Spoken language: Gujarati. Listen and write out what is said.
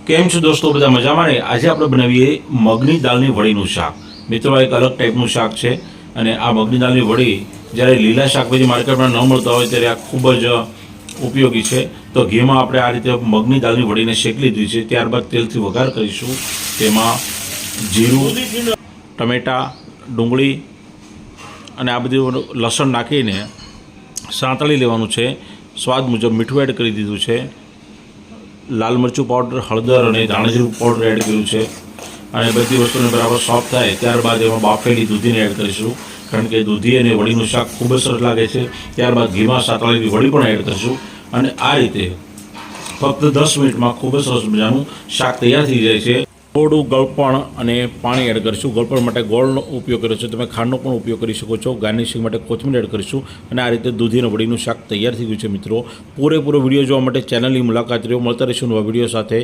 કેમ છો દોસ્તો, બધા મજામાં ને? આજે આપણે બનાવીએ મગની દાળની વડીનું શાક. મિત્રો, આ એક અલગ ટાઈપનું શાક છે અને આ મગની દાળની વડી જ્યારે લીલા શાકભાજી માર્કેટમાં ન મળતા હોય ત્યારે આ ખૂબ જ ઉપયોગી છે. તો ઘીમાં આપણે આ રીતે મગની દાળની વડીને શેકી લીધી છે. ત્યારબાદ તેલથી વઘાર કરીશું. તેમાં જીરું, ટમેટાં, ડુંગળી અને આ બધું લસણ નાખીને સાંતળી લેવાનું છે. સ્વાદ મુજબ મીઠું એડ કરી દીધું છે. લાલ મરચું પાવડર, હળદર અને ધાણાજીરું પાવડર એડ કર્યું છે અને બધી વસ્તુને બરાબર સોફ્ટ થાય ત્યારબાદ એમાં બાફેલી દૂધીને એડ કરીશું, કારણ કે દૂધી અને વડીનું શાક ખૂબ જ સરસ લાગે છે. ત્યારબાદ ઘીમાં સાતળેલી વડી પણ એડ કરીશું અને આ રીતે ફક્ત 10 મિનિટમાં ખૂબ જ સરસ મજાનું શાક તૈયાર થઈ જાય છે. થોડું ગળપણ અને પાણી એડ કરીશું. ગળપણ માટે ગોળનો ઉપયોગ કર્યો છે, તમે ખાંડનો પણ ઉપયોગ કરી શકો છો. ગાર્નિશિંગ માટે કોથમીર એડ કરીશું અને આ રીતે દૂધી અને વડીનું શાક તૈયાર થઈ ગયું છે. મિત્રો, પૂરેપૂરો વિડીયો જોવા માટે ચેનલની મુલાકાત લ્યો. મળતા રહીશું નવા વિડીયો સાથે.